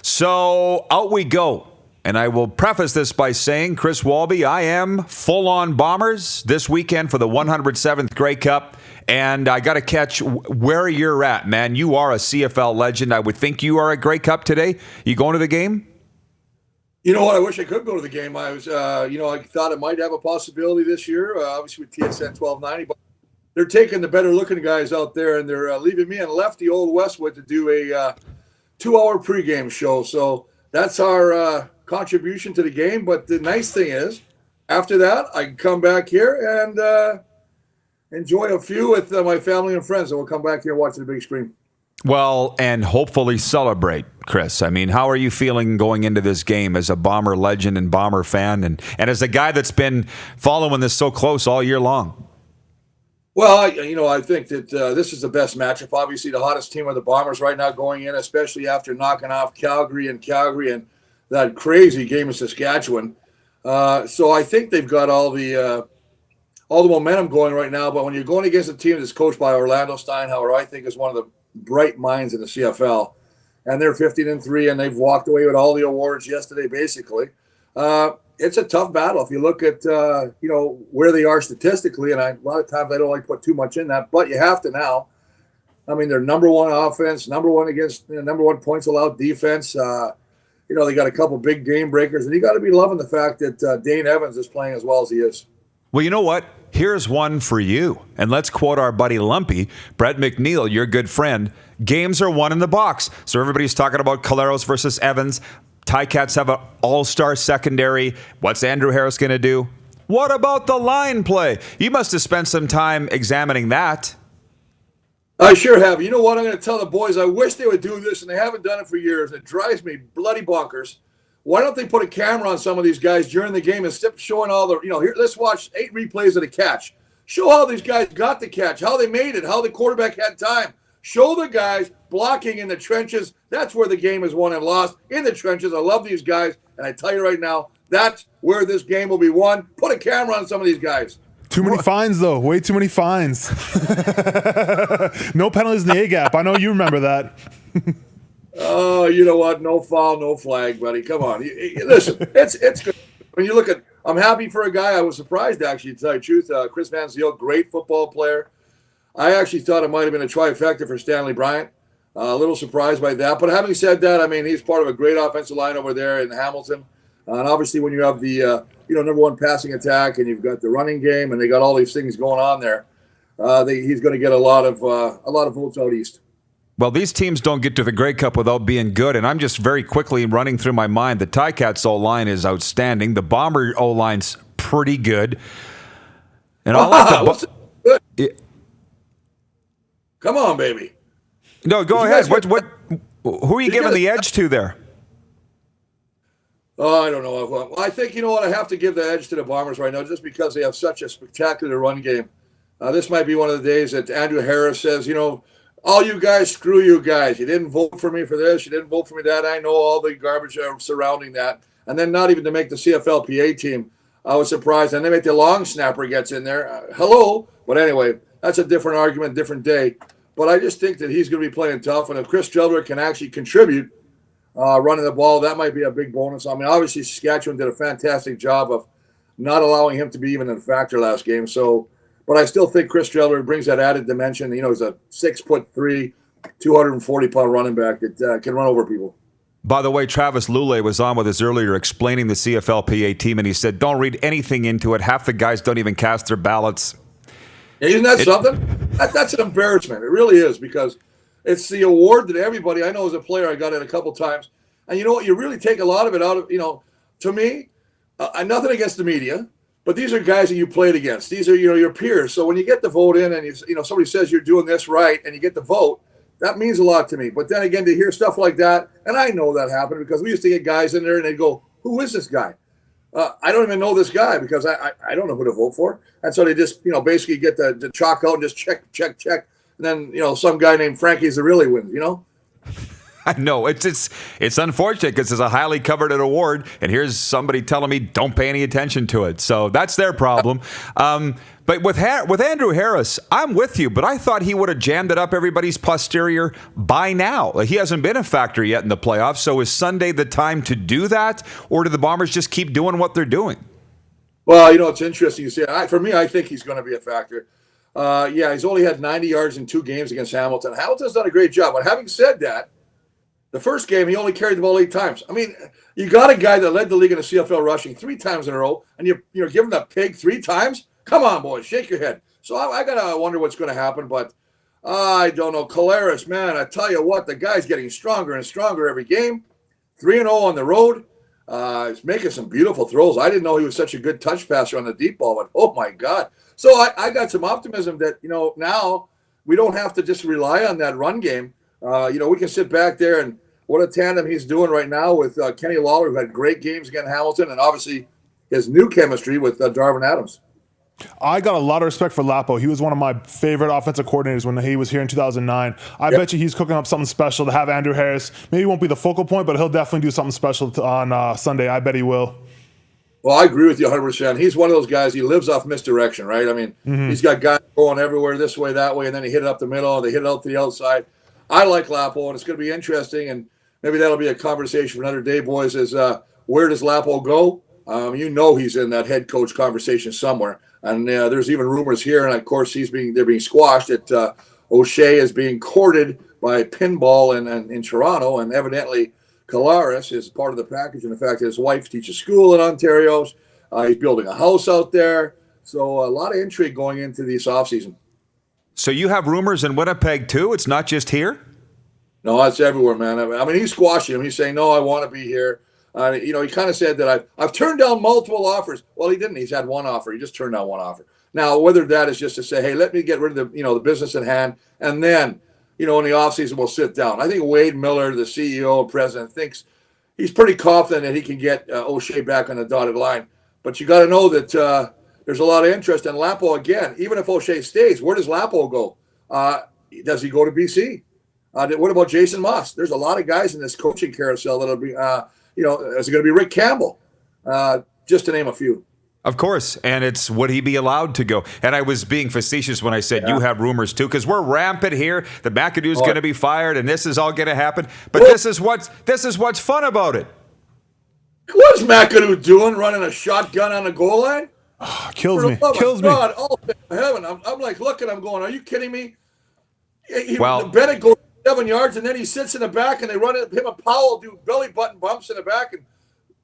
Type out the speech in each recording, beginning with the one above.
So out we go. And I will preface this by saying, Chris Walby, I am full-on Bombers this weekend for the 107th Grey Cup. And I got to catch where you're at, man. You are a CFL legend. I would think you are at Grey Cup today. You going to the game? You know what? I wish I could go to the game. I was, I thought it might have a possibility this year, obviously with TSN 1290. But they're taking the better-looking guys out there, and they're leaving me and Lefty Old Westwood to do a 2-hour pregame show. So that's our contribution to the game. But the nice thing is, after that, I can come back here and enjoy a few with my family and friends. So we'll come back here and watch the big screen. Well, and hopefully celebrate, Chris. I mean, how are you feeling going into this game as a Bomber legend and Bomber fan and as a guy that's been following this so close all year long? Well, I think that this is the best matchup. Obviously, the hottest team are the Bombers right now going in, especially after knocking off Calgary and that crazy game in Saskatchewan. So I think they've got all the momentum going right now. But when you're going against a team that's coached by Orlando Steinhauer, I think is one of the bright minds in the CFL, and they're 15-3, and they've walked away with all the awards yesterday. Basically, it's a tough battle if you look at where they are statistically, and a lot of times I don't like to put too much in that, but you have to now. I mean, they're number one offense, number one against number one points allowed defense. They got a couple big game breakers, and you got to be loving the fact that Dane Evans is playing as well as he is. Well, you know what? Here's one for you. And let's quote our buddy Lumpy, Brett McNeil, your good friend. Games are won in the box. So everybody's talking about Caleros versus Evans. Ticats have an all-star secondary. What's Andrew Harris going to do? What about the line play? You must have spent some time examining that. I sure have. You know what? I'm going to tell the boys, I wish they would do this, and they haven't done it for years. It drives me bloody bonkers. Why don't they put a camera on some of these guys during the game instead of showing all the, here, let's watch 8 replays of the catch. Show how these guys got the catch, how they made it, how the quarterback had time. Show the guys blocking in the trenches. That's where the game is won and lost, in the trenches. I love these guys, and I tell you right now, that's where this game will be won. Put a camera on some of these guys. Too many fines, though. Way too many fines. No penalties in the A-gap. I know you remember that. Oh, you know what? No foul, no flag, buddy. Come on. Listen, it's good. When you look at, I'm happy for a guy. I was surprised, actually, to tell you the truth. Chris Van Zyl, great football player. I actually thought it might have been a trifecta for Stanley Bryant. A little surprised by that. But having said that, I mean, he's part of a great offensive line over there in Hamilton. And obviously, when you have the number one passing attack, and you've got the running game, and they got all these things going on there, he's going to get a lot of votes out east. Well, these teams don't get to the Grey Cup without being good, and I'm just very quickly running through my mind. The Ticats O-line is outstanding. The Bomber O-line's pretty good. And I like the good. Come on, baby. No, go ahead. Who are you giving the edge to there? Oh, I don't know. Well, I think, you know what, I have to give the edge to the Bombers right now just because they have such a spectacular run game. This might be one of the days that Andrew Harris says, all you guys, screw you guys. You didn't vote for me for this. You didn't vote for me that. I know all the garbage surrounding that. And then not even to make the CFLPA team. I was surprised. And they make the long snapper gets in there. Hello. But anyway, that's a different argument, different day. But I just think that he's going to be playing tough. And if Chris Trevor can actually contribute running the ball, that might be a big bonus. I mean, obviously, Saskatchewan did a fantastic job of not allowing him to be even a factor last game. So, but I still think Chris Trevor brings that added dimension. He's a 6'3", 240-pound running back that can run over people. By the way, Travis Lulay was on with us earlier explaining the CFLPA team, and he said, don't read anything into it. Half the guys don't even cast their ballots. Isn't that something? That's an embarrassment. It really is, because it's the award that everybody, I know as a player, I got it a couple times. And you know what? You really take a lot of it out of, to me, nothing against the media, but these are guys that you played against. These are, your peers. So when you get the vote in and, somebody says you're doing this right and you get the vote, that means a lot to me. But then again, to hear stuff like that, and I know that happened because we used to get guys in there and they'd go, who is this guy? I don't even know this guy because I don't know who to vote for. And so they just, basically get the chalk out and just check. And then, some guy named Frankie's the really wins, I know it's unfortunate because it's a highly coveted award, and here's somebody telling me don't pay any attention to it. So that's their problem. But with Andrew Harris, I'm with you, but I thought he would have jammed it up everybody's posterior by now. Like, he hasn't been a factor yet in the playoffs. So is Sunday the time to do that, or do the Bombers just keep doing what they're doing? Well, it's interesting you say. For me, I think he's going to be a factor. He's only had 90 yards in 2 games against Hamilton. Hamilton's done a great job. But having said that, the first game, he only carried the ball 8 times. I mean, you got a guy that led the league in the CFL rushing 3 times in a row, and you're giving the pig 3 times? Come on, boys, shake your head. So I got to wonder what's going to happen, but I don't know. Collaros, man, I tell you what, the guy's getting stronger and stronger every game. 3-0 on the road. He's making some beautiful throws. I didn't know he was such a good touch passer on the deep ball, but oh, my God. So I got some optimism that, now we don't have to just rely on that run game. We can sit back there, and what a tandem he's doing right now with Kenny Lawler, who had great games against Hamilton, and obviously his new chemistry with Darvin Adams. I got a lot of respect for Lapo. He was one of my favorite offensive coordinators when he was here in 2009. I bet you he's cooking up something special to have Andrew Harris. Maybe he won't be the focal point, but he'll definitely do something special on Sunday. I bet he will. Well, I agree with you 100%. He's one of those guys, he lives off misdirection, right? I mean, He's got guys going everywhere, this way, that way, and then he hit it up the middle, and they hit it out to the outside. I like Lapo, and it's going to be interesting, and maybe that'll be a conversation for another day, boys, is where does Lapo go? He's in that head coach conversation somewhere. And there's even rumors here, and of course they're being squashed, that O'Shea is being courted by Pinball in Toronto, and evidently Collaros is part of the package, and the fact that his wife teaches school in Ontario. He's building a house out there. So a lot of intrigue going into this offseason. So you have rumors in Winnipeg too? It's not just here? No, it's everywhere, man. I mean, he's squashing him. He's saying, no, I want to be here. He kind of said that I've turned down multiple offers. Well, he didn't. He's had one offer. He just turned down one offer. Now, whether that is just to say, hey, let me get rid of the business at hand, and then, in the offseason, we'll sit down. I think Wade Miller, the CEO and president, thinks he's pretty confident that he can get O'Shea back on the dotted line. But you got to know that there's a lot of interest in Lapo again. Even if O'Shea stays, where does Lapo go? Does he go to BC? What about Jason Moss? There's a lot of guys in this coaching carousel that'll be is it going to be Rick Campbell? Just to name a few. Of course. And it's, would he be allowed to go? And I was being facetious when I said you have rumors too, because we're rampant here. The McAdoo's going to be fired, and this is all going to happen. But this is what's fun about it. What is McAdoo doing, running a shotgun on the goal line? Kills me. God, oh, heaven. I'm like looking, I'm going, are you kidding me? Bennett goes 7 yards, and then he sits in the back, and they run it. Him and Powell do belly button bumps in the back and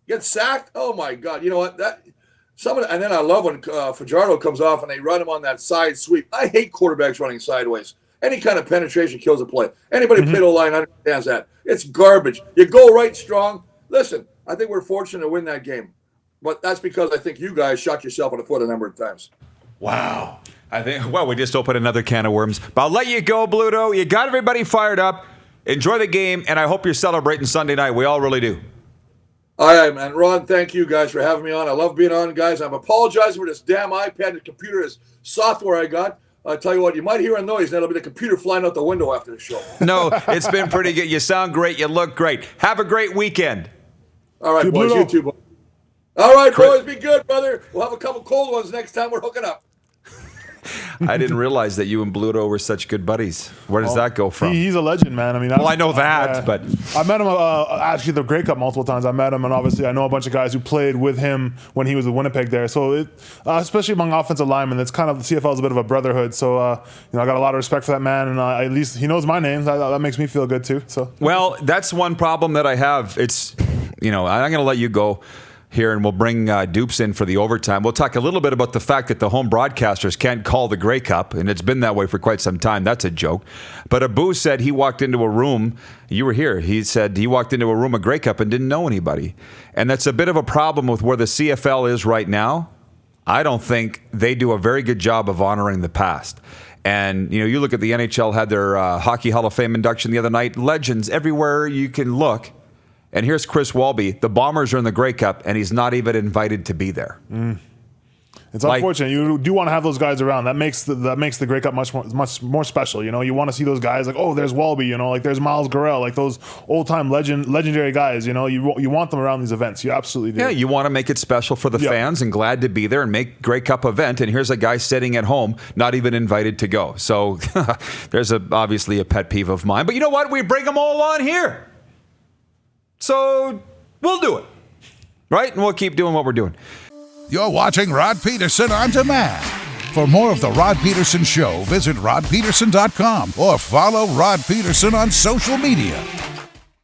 get sacked. Oh my God! You know what? And then I love when Fajardo comes off and they run him on that side sweep. I hate quarterbacks running sideways. Any kind of penetration kills a play. Anybody played O-line understands that. It's garbage. You go right strong. Listen, I think we're fortunate to win that game, but that's because I think you guys shot yourself in the foot a number of times. Wow. We just opened another can of worms. But I'll let you go, Bluto. You got everybody fired up. Enjoy the game, and I hope you're celebrating Sunday night. We all really do. All right, man. Ron, thank you guys for having me on. I love being on, guys. I'm apologizing for this damn iPad and computer, this software I got. I tell you what, you might hear a noise. That'll be the computer flying out the window after the show. No, it's been pretty good. You sound great. You look great. Have a great weekend. All right, boys. You too, boys. All right, boys. Be good, brother. We'll have a couple cold ones next time we're hooking up. I didn't realize that you and Bluto were such good buddies. Where does that go from? He's a legend, man. I mean, I know that, but I met him actually the Grey Cup multiple times. I met him, and obviously I know a bunch of guys who played with him when he was with Winnipeg there. So, especially among offensive linemen, it's kind of the CFL is a bit of a brotherhood. So, I got a lot of respect for that man, and at least he knows my name. That makes me feel good too. So, well, that's one problem that I have. It's, I'm going to let you go here, and we'll bring Dupes in for the overtime. We'll talk a little bit about the fact that the home broadcasters can't call the Grey Cup, and it's been that way for quite some time. That's a joke. But Abu said he walked into a room. You were here. He said he walked into a room of Grey Cup and didn't know anybody. And that's a bit of a problem with where the CFL is right now. I don't think they do a very good job of honoring the past. And, you look at the NHL had their Hockey Hall of Fame induction the other night. Legends everywhere you can look. And here's Chris Walby. The Bombers are in the Grey Cup, and he's not even invited to be there. It's unfortunate. You do want to have those guys around. That makes the Grey Cup much more special. You want to see those guys like, oh, there's Walby. Like there's Miles Gorell. Like those old time legendary guys. You want them around these events. You absolutely do. Yeah, you want to make it special for the fans and glad to be there and make Grey Cup event. And here's a guy sitting at home, not even invited to go. So there's obviously a pet peeve of mine. But you know what? We bring them all on here. So we'll do it. Right? And we'll keep doing what we're doing. You're watching Rod Pedersen On Demand. For more of The Rod Pedersen Show, visit rodpedersen.com or follow Rod Pedersen on social media.